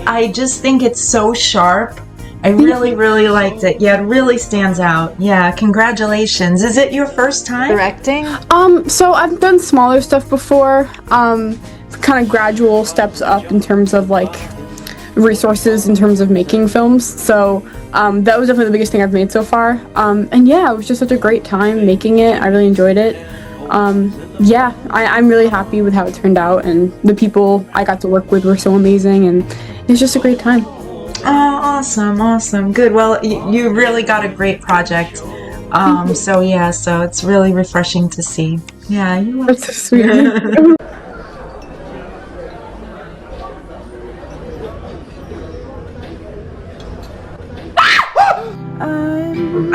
I just think it's so sharp. I really liked it. Yeah, it really stands out. Yeah, congratulations. Is it your first time directing? So I've done smaller stuff before, kind of gradual steps up in terms of like resources in terms of making films. So that was definitely the biggest thing I've made so far. And yeah, it was just such a great time making it. I really enjoyed it. Yeah, I'm really happy with how it turned out, and the people I got to work with were so amazing, and it was just a great time. Oh, awesome. Good. Well, you really got a great project. So yeah, so it's really refreshing to see. Yeah, That's so sweet.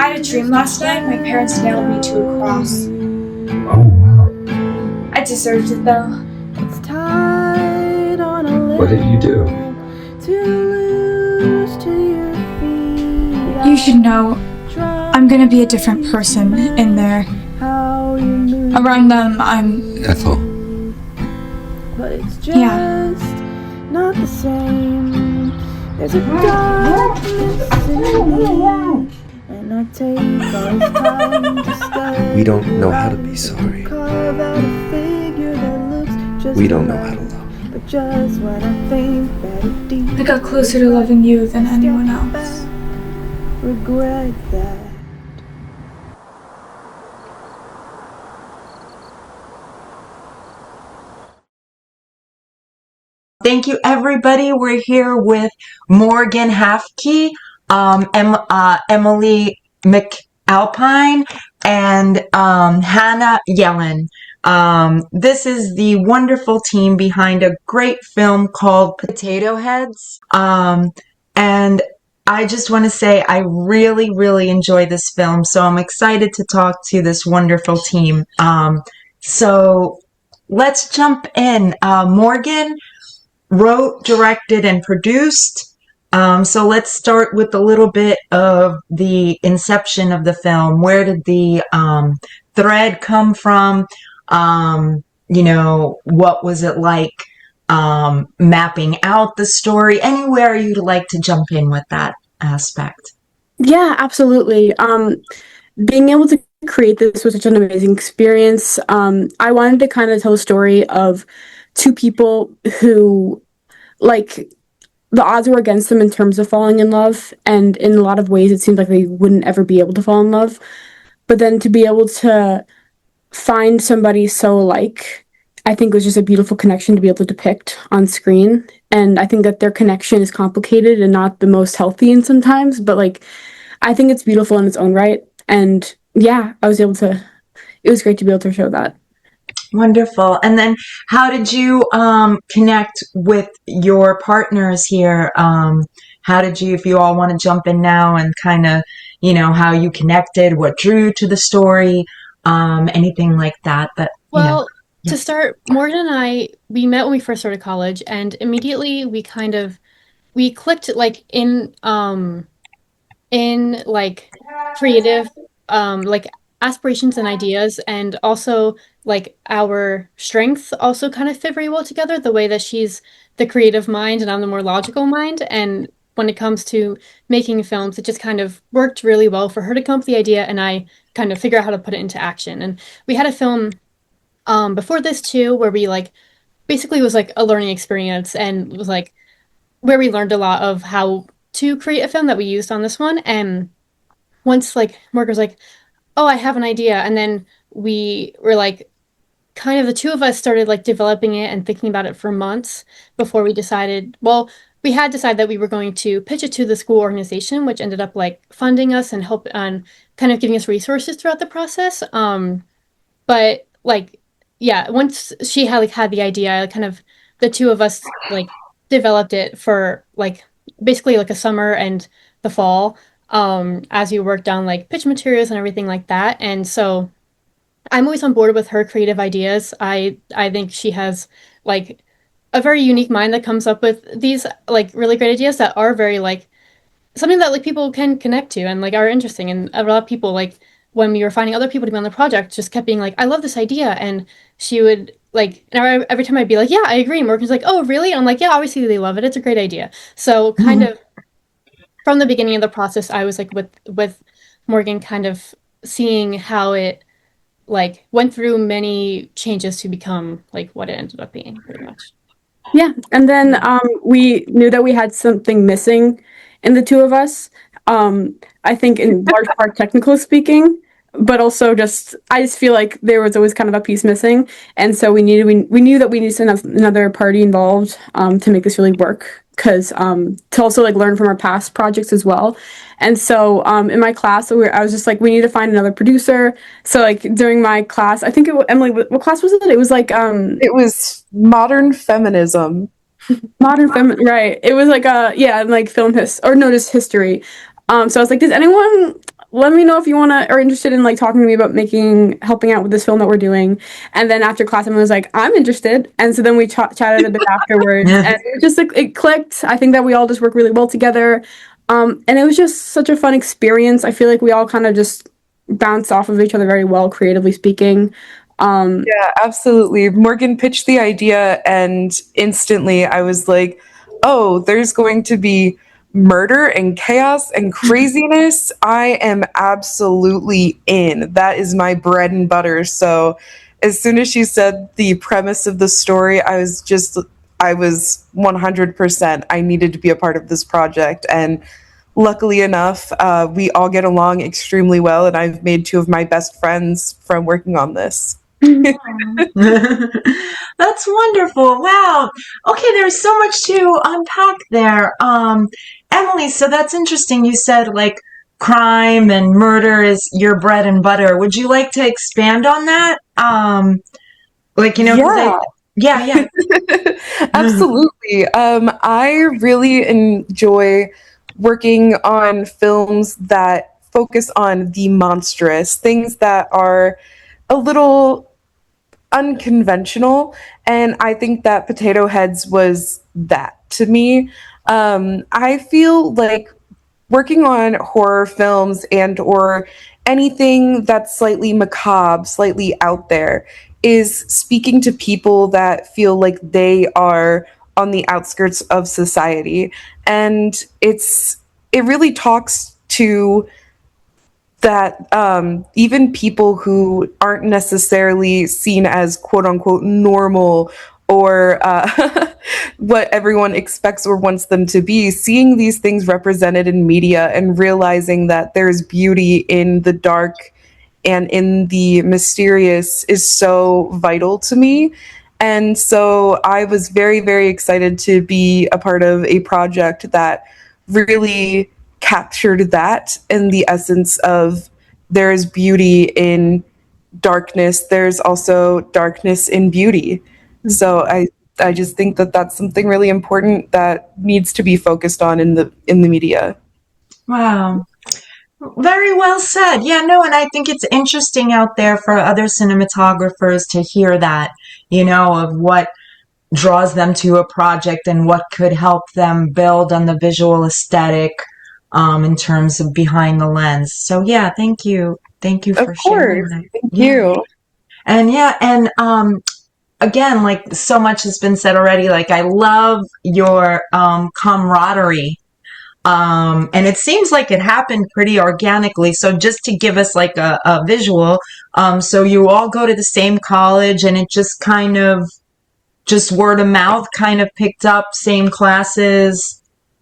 I had a dream last night. My parents nailed me to a cross. Oh, wow. I deserved it though. What did you do? You should know, I'm gonna be a different person in there. Around them, I'm... Ethel. Yeah. Not the same. There's a darkness in me, and I take all this time to stay. We don't know how to be sorry. Carve out a figure that looks just We don't know how right. to love. But just when I think that it deep, I got closer to loving you than anyone else. regret that. Thank you, everybody. We're here with Morgan Hafke, Emily McAlpine, and Hannah Yellen. This is the wonderful team behind a great film called Potato Heads. And I just want to say I really enjoy this film, so I'm excited to talk to this wonderful team. So let's jump in. Morgan wrote, directed, and produced. So let's start with a little bit of the inception of the film. Where did the thread come from? What was it like mapping out the story? Anywhere you'd like to jump in with that aspect? Yeah, absolutely. Being able to create this was such an amazing experience. I wanted to kind of tell a story of two people who, like, the odds were against them in terms of falling in love, and in a lot of ways it seemed like they wouldn't ever be able to fall in love. But then to be able to find somebody so alike, I think was just a beautiful connection to be able to depict on screen. And I think that their connection is complicated and not the most healthy in sometimes, but like, I think it's beautiful in its own right. And yeah, it was great to be able to show that. Wonderful. And then how did you connect with your partners here? How did you, if you all want to jump in now and kind of, how you connected, what drew you to the story, anything like that? Well, to start, Morgan and I, we met when we first started college, and immediately we clicked like in like creative like aspirations and ideas, and also like our strengths also kind of fit very well together, the way that she's the creative mind and I'm the more logical mind. And when it comes to making films, it just kind of worked really well for her to come up with the idea and I kind of figure out how to put it into action. And we had a film before this too, where we like basically was like a learning experience, and it was like where we learned a lot of how to create a film that we used on this one. And once like Morgan was like, oh, I have an idea. And then we were like, kind of the two of us started like developing it and thinking about it for months before we decided, well, we had decided that we were going to pitch it to the school organization, which ended up like funding us and help on kind of giving us resources throughout the process. But like, yeah, once she had the idea, kind of the two of us like developed it for like basically like a summer and the fall, as we worked on like pitch materials and everything like that. And so I'm always on board with her creative ideas. I think she has like a very unique mind that comes up with these like really great ideas that are very like something that like people can connect to and like are interesting. And a lot of people like when we were finding other people to be on the project just kept being like, I love this idea. And she would like every time I'd be like, yeah, I agree. Morgan's like, oh, really? And I'm like, yeah, obviously they love it. It's a great idea. So kind of from the beginning of the process, I was like with Morgan, kind of seeing how it like went through many changes to become like what it ended up being, pretty much. Yeah, and then we knew that we had something missing in the two of us. I think in large part technical speaking, but also just I just feel like there was always kind of a piece missing, and so we knew that we needed another party involved to make this really work. Because to also like learn from our past projects as well, and so in my class, I was just like, we need to find another producer. So like during my class, I think Emily, what class was it? It was like It was modern feminism. right. It was like like just history. So I was like, does anyone let me know if you are interested in like talking to me about helping out with this film that we're doing. And then after class, everyone was like, I'm interested. And so then we chatted a bit afterwards, and it was just like it clicked. I think that we all just work really well together. And it was just such a fun experience. I feel like we all kind of just bounced off of each other very well, creatively speaking. Yeah, absolutely. Morgan pitched the idea, and instantly I was like, oh, there's going to be murder and chaos and craziness. I am absolutely in. That is my bread and butter. So as soon as she said the premise of the story, I was 100%. I needed to be a part of this project. And luckily enough, we all get along extremely well, and I've made two of my best friends from working on this. That's wonderful. Wow. Okay, there's so much to unpack there. Emily, so that's interesting. You said like crime and murder is your bread and butter. Would you like to expand on that? Like, you know, 'cause yeah. Absolutely. I really enjoy working on films that focus on the monstrous, things that are a little unconventional, and I think that Potato Heads was that to me. I feel like working on horror films and or anything that's slightly macabre, slightly out there, is speaking to people that feel like they are on the outskirts of society, and it really talks to that even people who aren't necessarily seen as quote unquote normal or what everyone expects or wants them to be, seeing these things represented in media and realizing that there's beauty in the dark and in the mysterious is so vital to me. And so I was very, very excited to be a part of a project that really captured that in the essence of there is beauty in darkness. There's also darkness in beauty. So I just think that that's something really important that needs to be focused on in the media. Wow. Very well said. Yeah, no, and I think it's interesting out there for other cinematographers to hear that, you know, of what draws them to a project and what could help them build on the visual aesthetic in terms of behind the lens. So yeah, thank you. Thank you for Of sharing course. that. Thank Yeah. you. And again, like so much has been said already, like I love your camaraderie. And it seems like it happened pretty organically. So just to give us like a visual, so you all go to the same college and it just kind of just word of mouth kind of picked up, same classes,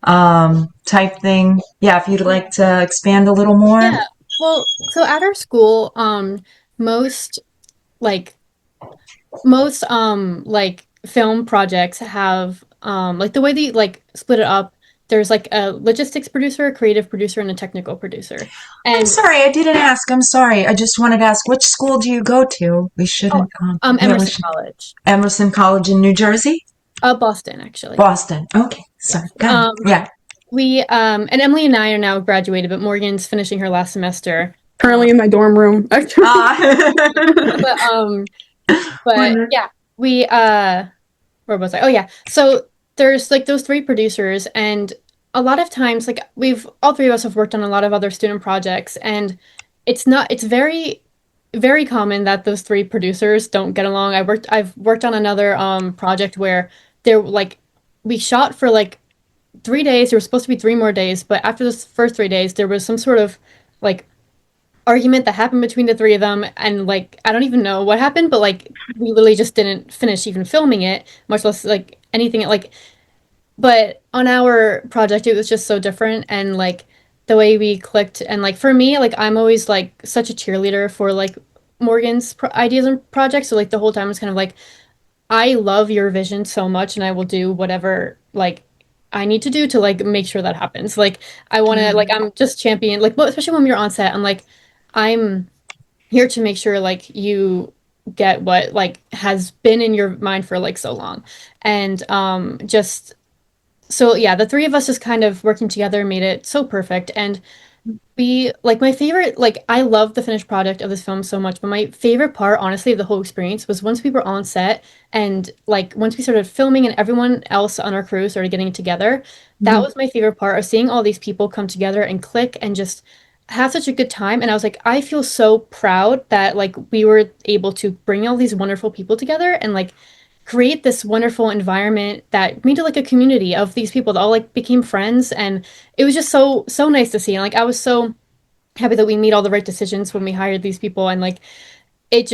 type thing. Yeah, if you'd like to expand a little more. Yeah. Well, so at our school, most like most film projects have like the way they like split it up, there's like a logistics producer, a creative producer, and a technical producer. I'm And sorry, I didn't ask. I'm sorry. I just wanted to ask, which school do you go to? We shouldn't. Yeah, we Emerson should- College. Emerson College in New Jersey? Boston, actually. Boston. Okay, sorry. Go ahead. Yeah. We and Emily and I are now graduated, but Morgan's finishing her last semester. Currently in my dorm room. But yeah, we where was I? Oh yeah. So there's like those three producers, and a lot of times all three of us have worked on a lot of other student projects, and it's very very common that those three producers don't get along. I've worked on another project where there like we shot for like 3 days. There was supposed to be 3 more days, but after the first 3 days, there was some sort of like argument that happened between the three of them, and like I don't even know what happened, but like we literally just didn't finish even filming it, much less like anything like. But on our project, it was just so different, and like the way we clicked, and like for me, like I'm always like such a cheerleader for like Morgan's ideas and projects. So like the whole time it's kind of like I love your vision so much, and I will do whatever like I need to do to like make sure that happens. Like I want to like I'm just champion like well, especially when we're on set. I'm like I'm here to make sure like you get what like has been in your mind for like so long, and just so yeah, the three of us just kind of working together made it so perfect. And we like my favorite like I love the finished product of this film so much, but my favorite part, honestly, of the whole experience was once we were on set and like once we started filming and everyone else on our crew started getting together. That was my favorite part of seeing all these people come together and click and just have such a good time. And I was like, I feel so proud that like we were able to bring all these wonderful people together and like create this wonderful environment that made it like a community of these people that all like became friends. And it was just so nice to see. And like I was so happy that we made all the right decisions when we hired these people, and like it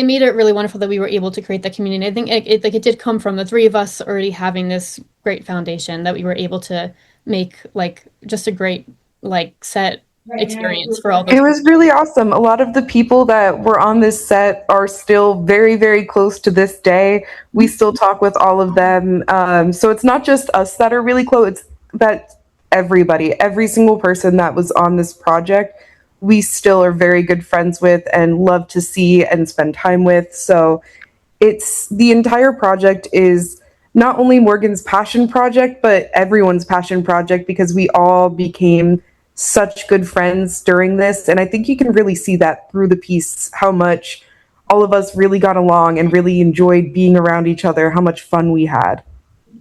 made it really wonderful that we were able to create that community. I think it did come from the three of us already having this great foundation that we were able to make like just a great like set experience for all those It was really awesome. A lot of the people that were on this set are still very, very close to this day. We still talk with all of them. So it's not just us that are really close, it's that everybody, every single person that was on this project, we still are very good friends with and love to see and spend time with. So it's the entire project is not only Morgan's passion project, but everyone's passion project because we all became such good friends during this. And I think you can really see that through the piece, how much all of us really got along and really enjoyed being around each other, how much fun we had.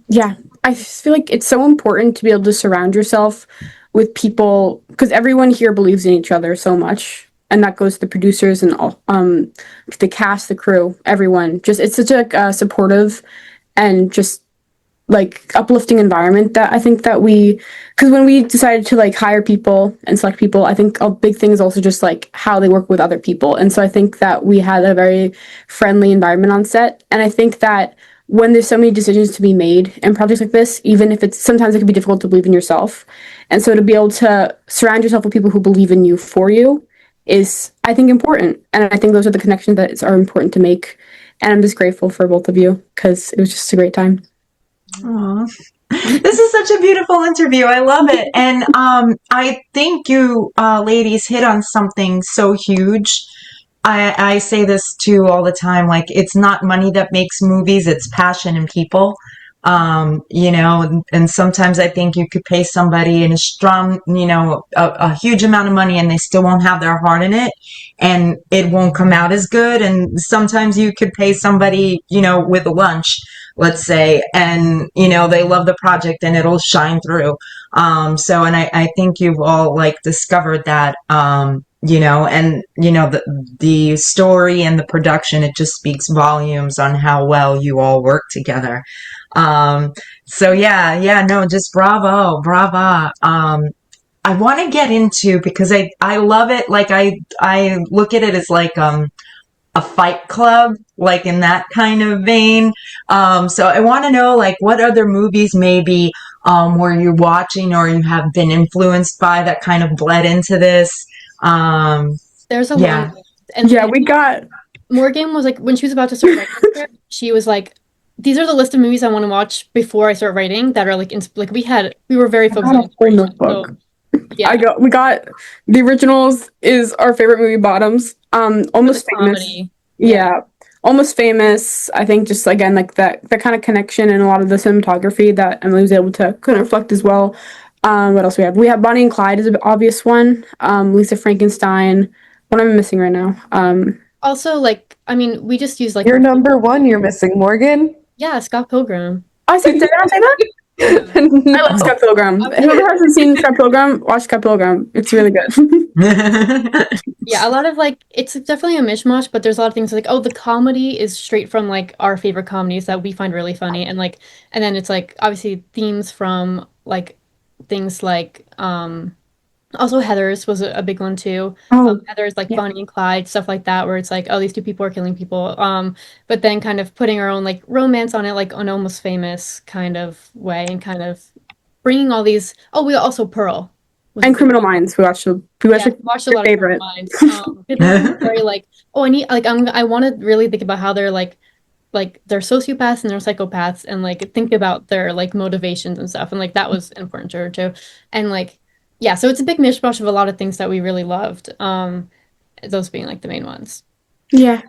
Yeah, I just feel like it's so important to be able to surround yourself with people because everyone here believes in each other so much. And that goes to the producers and all, the cast, the crew, everyone. Just it's such a supportive and just like uplifting environment that I think that because when we decided to like hire people and select people, I think a big thing is also just like how they work with other people. And so I think that we had a very friendly environment on set. And I think that when there's so many decisions to be made in projects like this, even if sometimes it can be difficult to believe in yourself. And so to be able to surround yourself with people who believe in you for you is, I think, important. And I think those are the connections that are important to make. And I'm just grateful for both of you because it was just a great time. Aw. This is such a beautiful interview. I love it. And I think you ladies hit on something so huge. I say this too all the time, like it's not money that makes movies, it's passion and people. And sometimes I think you could pay somebody in a strong, a huge amount of money and they still won't have their heart in it and it won't come out as good. And sometimes you could pay somebody, with a lunch, let's say, and, they love the project and it'll shine through. And I think you've all like discovered that, the story and the production, it just speaks volumes on how well you all work together. Just bravo, brava. I want to get into, because I love it. Like I look at it as like, a fight club, like in that kind of vein. So I want to know, like, what other movies maybe, were you watching or you have been influenced by that kind of bled into this? There's a lot. And yeah, we got Morgan was like, when she was about to start writing, she was like, these are the list of movies I want to watch before I start writing that are like, we were very focused on inspiration. So, yeah. We got the originals is our favorite movie, Bottoms. Almost Famous. Comedy. Yeah. Almost Famous. I think just again, like that kind of connection and a lot of the cinematography that Emily was able to kind of reflect as well. What else we have? We have Bonnie and Clyde is an obvious one. Lisa Frankenstein. What am I missing right now? Also, like, I mean, we just use like Your number one you're missing, Morgan. Yeah, Scott Pilgrim. Did I say that? Yeah. I love Scott Pilgrim. Whoever hasn't seen Scott Pilgrim, watch Scott Pilgrim. It's really good. Yeah, a lot of like it's definitely a mishmash, but there's a lot of things like, oh, the comedy is straight from like our favorite comedies that we find really funny, and like, and then it's like obviously themes from like things like also Heathers was a big one too. Oh, Heathers like yeah. Bonnie and Clyde, stuff like that, where it's like, oh, these two people are killing people. But then kind of putting our own like romance on it, like an Almost Famous kind of way, and kind of bringing all these. Oh, we also Pearl was a And big Criminal Minds. We watched yeah, I watched a your lot of Criminal favorite. Minds. It's very like, oh, I need like I want to really think about how they're like they're sociopaths and they're psychopaths and like think about their like motivations and stuff. And like that was important to her too. And like yeah, so it's a big mishmash of a lot of things that we really loved. Those being like the main ones. Yeah.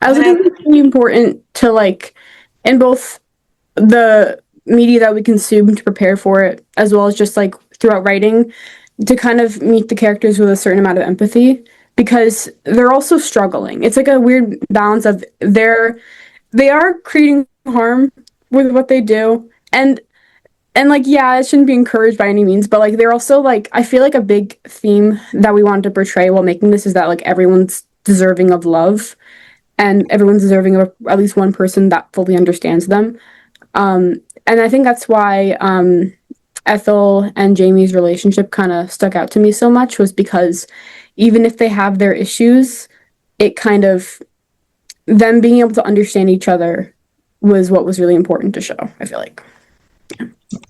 I also think it's really important to like in both the media that we consume to prepare for it, as well as just like throughout writing, to kind of meet the characters with a certain amount of empathy because they're also struggling. It's like a weird balance of they are creating harm with what they do, and like yeah, it shouldn't be encouraged by any means, but like they're also like I feel like a big theme that we wanted to portray while making this is that like everyone's deserving of love and everyone's deserving of at least one person that fully understands them. And I think that's why Ethel and Jamie's relationship kind of stuck out to me so much was because even if they have their issues, it kind of them being able to understand each other was what was really important to show, I feel like.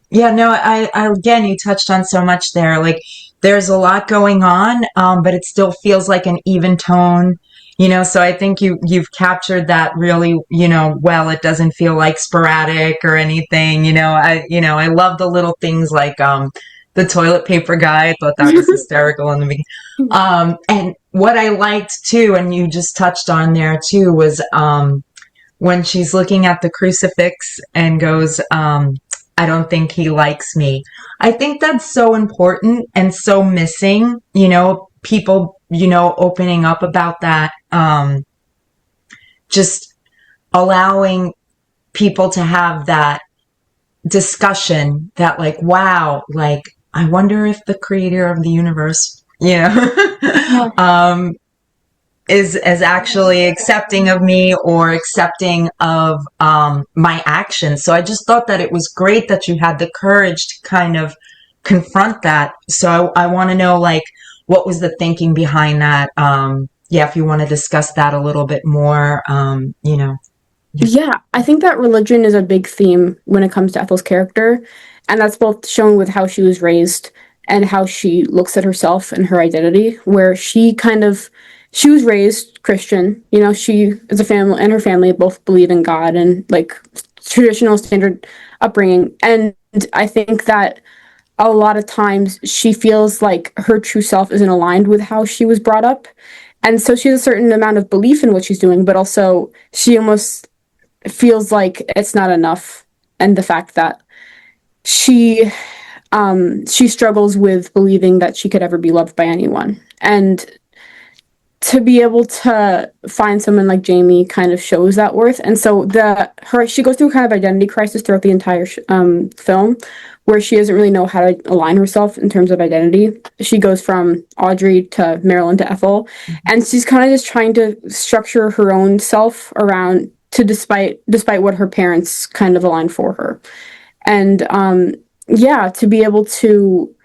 Yeah, no, I again, you touched on so much there. Like, there's a lot going on, but it still feels like an even tone, you know. So I think you've captured that really, you know, well. It doesn't feel like sporadic or anything, you know. I love the little things like the toilet paper guy. I thought that was hysterical in the beginning. And what I liked too, and you just touched on there too, was when she's looking at the crucifix and goes, I don't think he likes me. I think that's so important and so missing, you know, people, you know, opening up about that, just allowing people to have that discussion that like, wow, like, I wonder if the creator of the universe, you know, is actually accepting of me or accepting of my actions. So I just thought that it was great that you had the courage to kind of confront that. So I want to know, like, what was the thinking behind that? Yeah, if you want to discuss that a little bit more, you know. Yeah, I think that religion is a big theme when it comes to Ethel's character, and that's both shown with how she was raised and how she looks at herself and her identity, where she was raised Christian, you know, she as a family and her family both believe in God and like traditional standard upbringing. And I think that a lot of times she feels like her true self isn't aligned with how she was brought up. And so she has a certain amount of belief in what she's doing, but also she almost feels like it's not enough, and the fact that she struggles with believing that she could ever be loved by anyone, and to be able to find someone like Jamie kind of shows that worth. And so she goes through kind of identity crisis throughout the entire film, where she doesn't really know how to align herself in terms of identity. She goes from Audrey to Marilyn to Ethel, and she's kind of just trying to structure her own self around to despite what her parents kind of aligned for her. And yeah, to be able to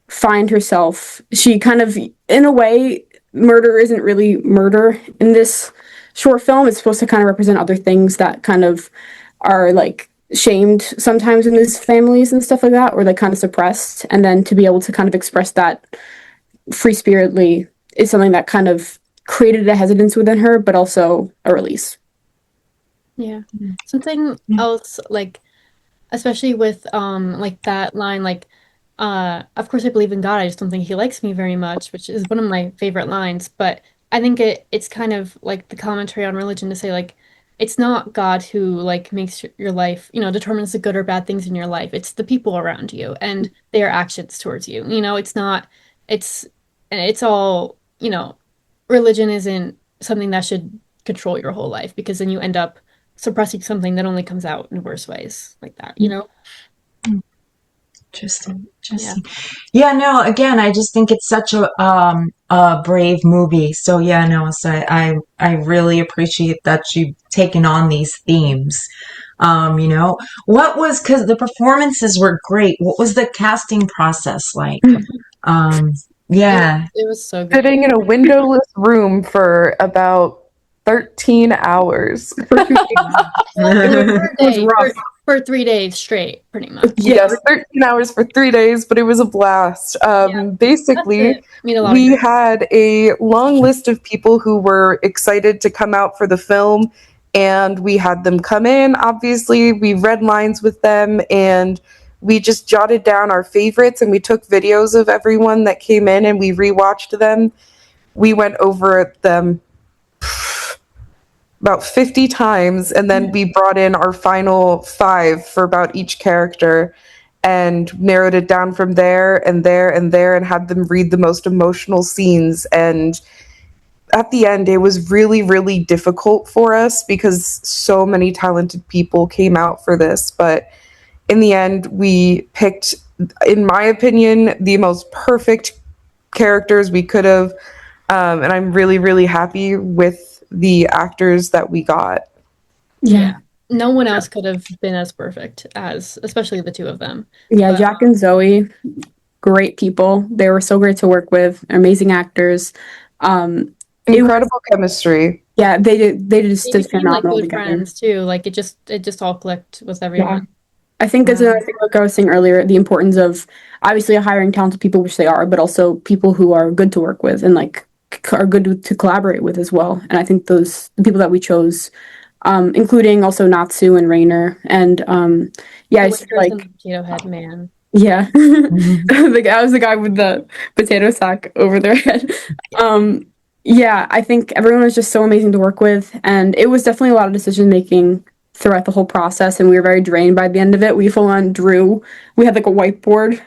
find herself, she kind of, in a way, murder isn't really murder in this short film. It's supposed to kind of represent other things that kind of are like shamed sometimes in these families and stuff like that, or like kind of suppressed. And then to be able to kind of express that free spiritedly is something that kind of created a hesitance within her, but also a release. Yeah. Something else, like, especially with like that line, like, of course I believe in God, I just don't think he likes me very much, which is one of my favorite lines. But I think it's kind of like the commentary on religion to say like it's not God who like makes your life, you know, determines the good or bad things in your life. It's the people around you and their actions towards you. You know, it's not it's and it's all, you know, religion isn't something that should control your whole life because then you end up suppressing something that only comes out in worse ways like that, you know? Interesting. Yeah, no, again, I just think it's such a brave movie. So yeah, no, so I really appreciate that you've taken on these themes. What was, because the performances were great. What was the casting process like? Um, yeah. It was so good. Sitting in a windowless room for about 13 hours. It was rough. For 3 days straight, pretty much. Yes, 13 hours for 3 days, but it was a blast. Basically, we had a long list of people who were excited to come out for the film, and we had them come in. Obviously, we read lines with them, and we just jotted down our favorites, and we took videos of everyone that came in, and we rewatched them. We went over them about 50 times, and then we brought in our final 5 for about each character and narrowed it down from there and there and there and had them read the most emotional scenes. And at the end, it was really, really difficult for us because so many talented people came out for this. But in the end, we picked, in my opinion, the most perfect characters we could have. And I'm really, really happy with the actors that we got. Yeah. No one else could have been as perfect as, especially the 2 of them. Yeah, Jack and Zoe, great people. They were so great to work with, amazing actors. Incredible chemistry. Yeah, they just did phenomenal like good together. friends too. Like it just all clicked with everyone. Yeah. I think that's another thing, like I was saying earlier, the importance of obviously hiring talented people, which they are, but also people who are good to work with and like are good to collaborate with as well. And I think the people that we chose, including also Natsu and Rainer, and I just like the potato head man. Yeah, I was the guy with the potato sack over their head. I think everyone was just so amazing to work with, and it was definitely a lot of decision making throughout the whole process, and we were very drained by the end of it. We full on drew. We had like a whiteboard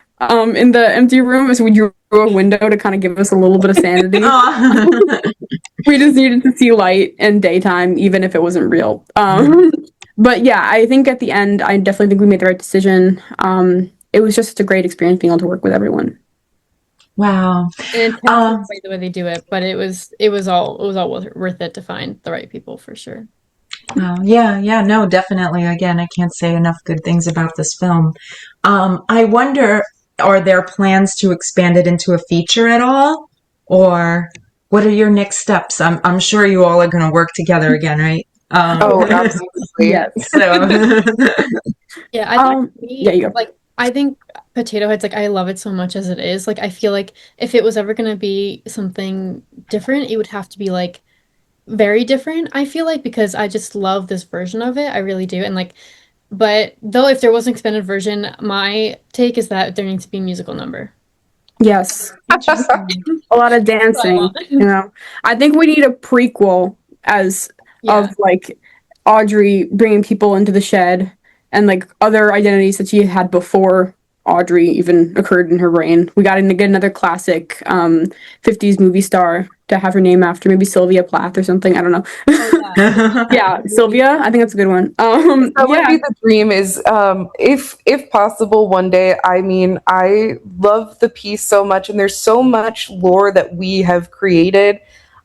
in the empty room, so we drew a window to kind of give us a little bit of sanity. We just needed to see light in daytime, even if it wasn't real. But yeah, I think at the end, I definitely think we made the right decision. It was just a great experience being able to work with everyone. Wow. And the way they do it, but it was all worth it to find the right people for sure. Wow. Yeah, no, definitely. Again, I can't say enough good things about this film. I wonder, are there plans to expand it into a feature at all? Or what are your next steps? I'm sure you all are going to work together again, right? Absolutely. Yes. So. Yeah, I think Potato Heads, like I love it so much as it is. Like I feel like if it was ever going to be something different, it would have to be like very different, I feel like, because I just love this version of it. I really do. And like, but though if there was an expanded version, my take is that there needs to be a musical number. Yes. A lot of dancing, I think we need a prequel of like Audrey bringing people into the shed and like other identities that she had before Audrey even occurred in her brain. We got to get another classic 50s movie star to have her name after, maybe Sylvia Plath or something. I don't know. Yeah, Sylvia. I think that's a good one. That would be the dream. Is if possible one day. I mean, I love the piece so much, and there's so much lore that we have created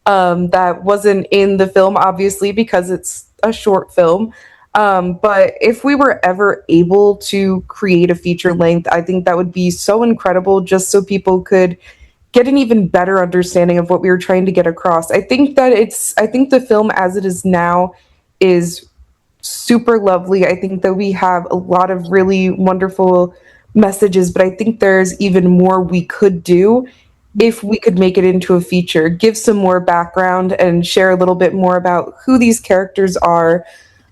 that wasn't in the film, obviously, because it's a short film. But if we were ever able to create a feature length, I think that would be so incredible, just so people could get an even better understanding of what we were trying to get across. I think the film as it is now is super lovely. I think that we have a lot of really wonderful messages, but I think there's even more we could do if we could make it into a feature, give some more background and share a little bit more about who these characters are,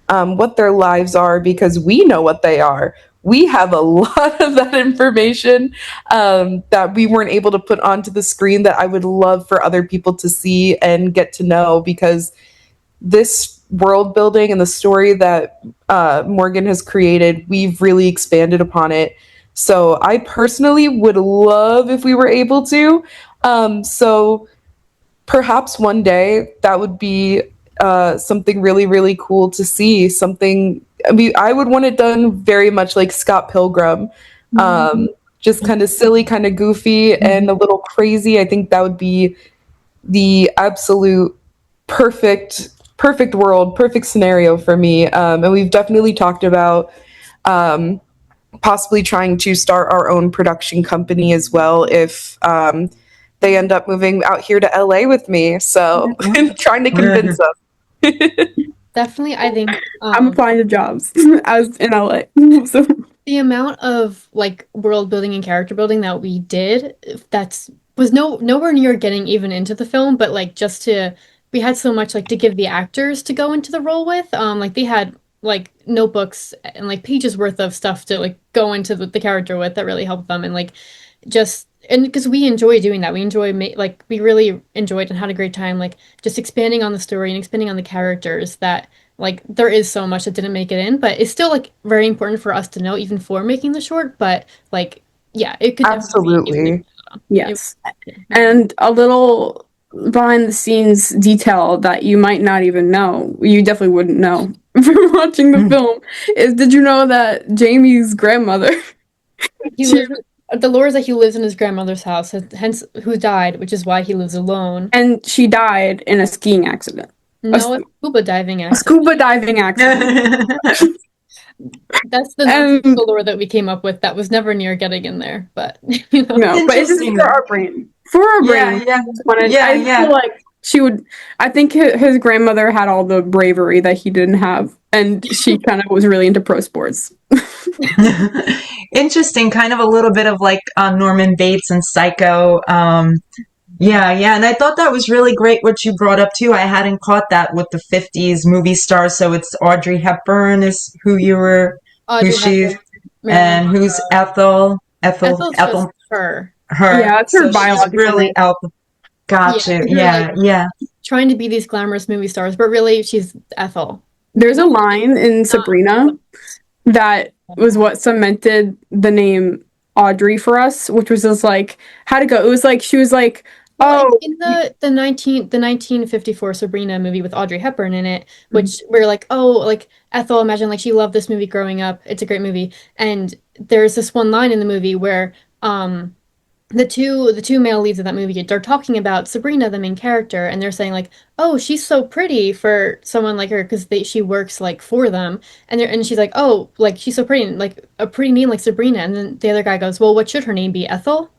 what their lives are, because we know what they are. We have a lot of that information that we weren't able to put onto the screen that I would love for other people to see and get to know, because this world building and the story that Morgan has created, we've really expanded upon it. So I personally would love if we were able to. So perhaps one day that would be something really, really cool to see. Something, I mean, I would want it done very much like Scott Pilgrim. Just kind of silly, kind of goofy, and a little crazy. I think that would be the absolute perfect world, perfect scenario for me. And we've definitely talked about possibly trying to start our own production company as well if they end up moving out here to LA with me. So trying to convince them. Definitely, I think I'm applying to jobs as in LA. So the amount of like world building and character building that we did that's was nowhere near getting even into the film, but like we had so much like to give the actors to go into the role with. Like they had like notebooks and like pages worth of stuff to like go into the character with that really helped them, and like just and because we enjoy doing that, we enjoy like we really enjoyed and had a great time like just expanding on the story and expanding on the characters. That like there is so much that didn't make it in, but it's still like very important for us to know even for making the short. But like yeah, it could Absolutely. yes. And a little behind the scenes detail that you might not even know, you definitely wouldn't know from watching the film, is did you know that Jamie's grandmother the lore is that he lives in his grandmother's house, hence who died, which is why he lives alone. and she died in a skiing accident. No, a scuba diving A accident. scuba diving accident. That's the lore that we came up with. That was never near getting in there, but you know. No, but it's just for our brain. For our brain. I feel like she would. I think his grandmother had all the bravery that he didn't have, and she kind of was really into pro sports. Interesting, kind of a little bit of like Norman Bates and Psycho. And I thought that was really great what you brought up too. I hadn't caught that with the 50s movie stars. So it's Audrey Hepburn is who you were, who she's, and who's Ethel. Ethel's just her. Yeah, it's her biological. Really Ethel. Gotcha. Yeah. Trying to be these glamorous movie stars, but really she's Ethel. There's a line in Sabrina that was what cemented the name Audrey for us, which was just like, how'd it go? It was like, she was like, in the 1954 Sabrina movie with Audrey Hepburn in it, which we're like, oh, like Ethel, imagine like she loved this movie growing up. It's a great movie. And there's this one line in the movie where the two male leads of that movie, they're talking about Sabrina, the main character, and they're saying like, oh, she's so pretty for someone like her because she works like for them, and she's like, oh, like she's so pretty, and, like a pretty name like Sabrina, and then the other guy goes, well, what should her name be, Ethel?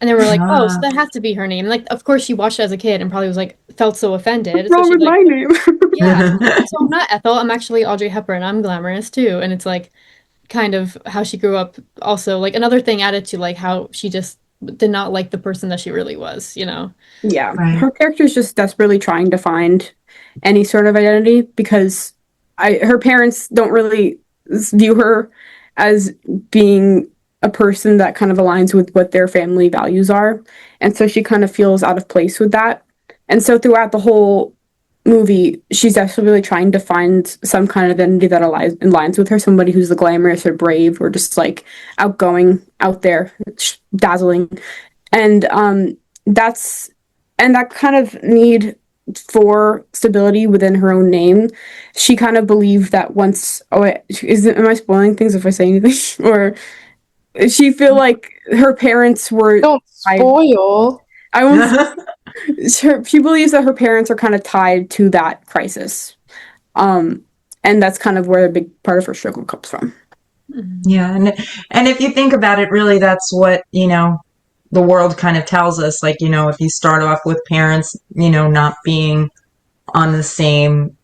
And then we're like, oh, so that has to be her name. And like, of course, she watched it as a kid and probably was like, felt so offended. What's wrong with my name? Yeah, so I'm not Ethel. I'm actually Audrey Hepburn. I'm glamorous too, and it's like kind of how she grew up. Also, like another thing added to like how she just did not like the person that she really was, you know? Yeah. Right. Her character is just desperately trying to find any sort of identity because her parents don't really view her as being a person that kind of aligns with what their family values are. And so she kind of feels out of place with that. And so throughout the whole movie, she's actually really trying to find some kind of identity that aligns with her, somebody who's glamorous or brave or just like outgoing, out there, dazzling. And that kind of need for stability within her own name, she kind of believed that once, am I spoiling things if I say anything? Or she feel like her parents were... Don't spoil. I won't... She believes that her parents are kind of tied to that crisis. And that's kind of where a big part of her struggle comes from. Yeah. And if you think about it, really, that's what, you know, the world kind of tells us. Like, you know, if you start off with parents, you know, not being on the same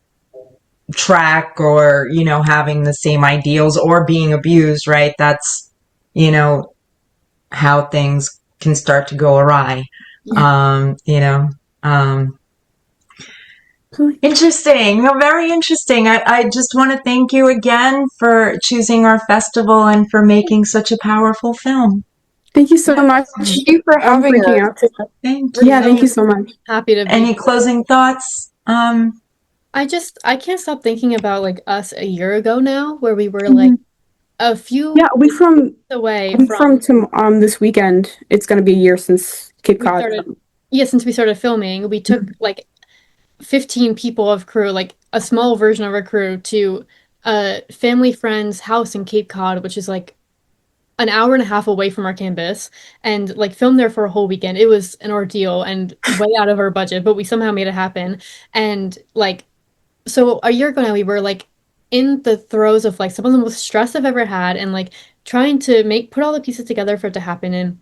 track or, you know, having the same ideals or being abused, right? That's, you know, how things can start to go awry. Yeah. Interesting. Very interesting. I just want to thank you again for choosing our festival and for making such a powerful film. Thank you so much. Thank you for having us. Thank you. Yeah, thank you so much. Happy to be. Any closing thoughts? I can't stop thinking about like us a year ago now, where we were like a few away from this weekend. It's going to be a year since Cape Cod. Since we started filming, we took like 15 people of crew, like a small version of our crew, to a family friend's house in Cape Cod, which is like an hour and a half away from our campus, and like filmed there for a whole weekend. It was an ordeal and way out of our budget, but we somehow made it happen. And like, so a year ago now, we were like in the throes of like some of the most stress I've ever had, and like trying to put all the pieces together for it to happen. And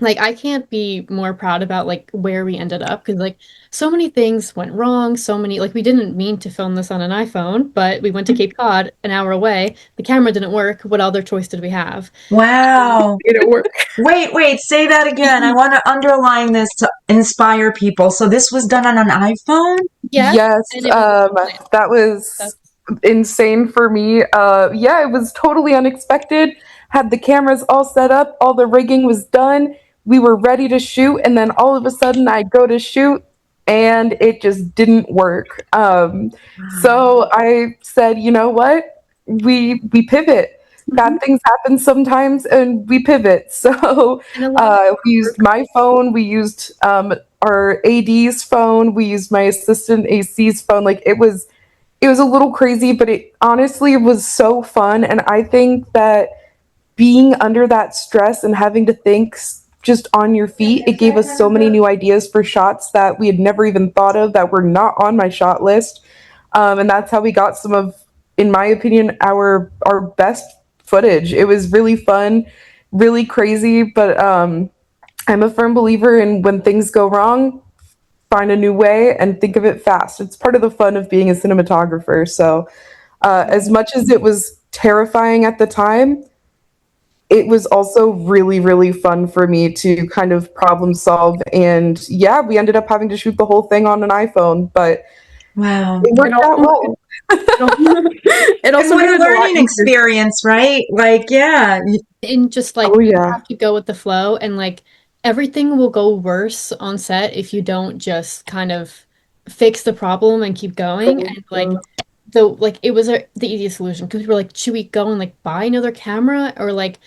like I can't be more proud about like where we ended up, because like so many things went wrong. So many, like, we didn't mean to film this on an iPhone, but we went to Cape Cod, an hour away. The camera didn't work. What other choice did we have? Wow. Made it work. Wait, say that again. I want to underline this to inspire people. So this was done on an iPhone? Yeah. Yes, And it was that was insane for me. Yeah, it was totally unexpected. Had the cameras all set up, all the rigging was done. We were ready to shoot, and then all of a sudden I go to shoot and it just didn't work. So I said, you know what? We pivot. Bad things happen sometimes, and we pivot. So And a lot of we used my phone. We used our AD's phone. We used my assistant AC's phone. Like it was a little crazy, but it honestly was so fun. And I think that being under that stress and having to think just on your feet, it gave us so many new ideas for shots that we had never even thought of, that were not on my shot list. And that's how we got some of, in my opinion, our best footage. It was really fun, really crazy, but I'm a firm believer in when things go wrong, find a new way and think of it fast. It's part of the fun of being a cinematographer. So as much as it was terrifying at the time, it was also really, really fun for me to kind of problem solve. And yeah, we ended up having to shoot the whole thing on an iPhone, but Wow. it worked out well. It also And what made a it a lot learning easier. experience, right? Like, yeah. in just like Oh, you yeah. have to go with the flow, and like everything will go worse on set if you don't just kind of fix the problem and keep going. And like it was the easiest solution, because we were like, should we go and like buy another camera, or like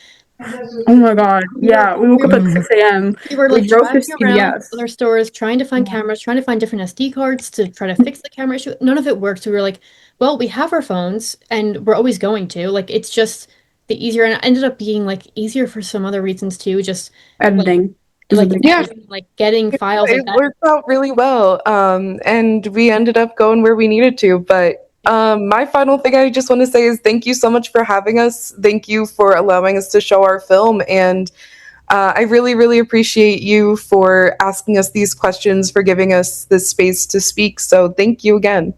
Oh my god. Yeah, we woke up at 6 a.m. we were We like drove to driving around CVS. other stores trying to find cameras, trying to find different SD cards to try to fix the camera issue. None of it worked. So we were like, well, we have our phones and we're always going to. Like, it's just the easier, and it ended up being like easier for some other reasons too. Just Editing. Yeah. like getting files It like that. worked out really well. And we ended up going where we needed to. But my final thing I just want to say is thank you so much for having us. Thank you for allowing us to show our film. And I really, really appreciate you for asking us these questions, for giving us this space to speak. So thank you again.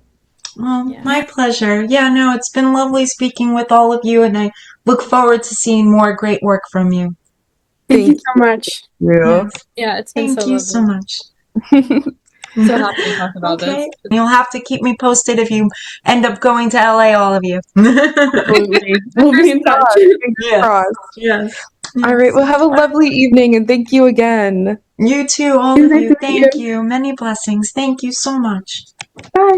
Well, Yeah. my pleasure. Yeah, no, it's been lovely speaking with all of you, and I look forward to seeing more great work from you. Thank you so much. Yeah. Yeah, it's been Thank so you lovely. so much. So happy to talk about Okay. this. You'll have to keep me posted if you end up going to LA, all of you. Absolutely. We'll be in touch. Yeah. Crossed. Yes. All right. Well, have a lovely evening and thank you again. You too, all It of was nice you. to meet Thank you. you. Many blessings. Thank you so much. Bye.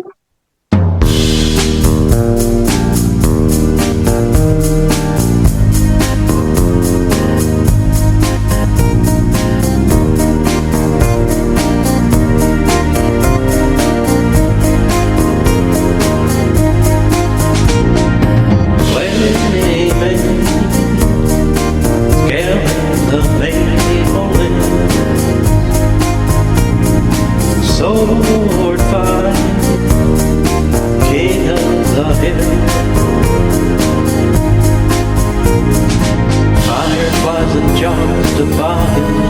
Sword fight, king of the hill. Fireflies and jars to buy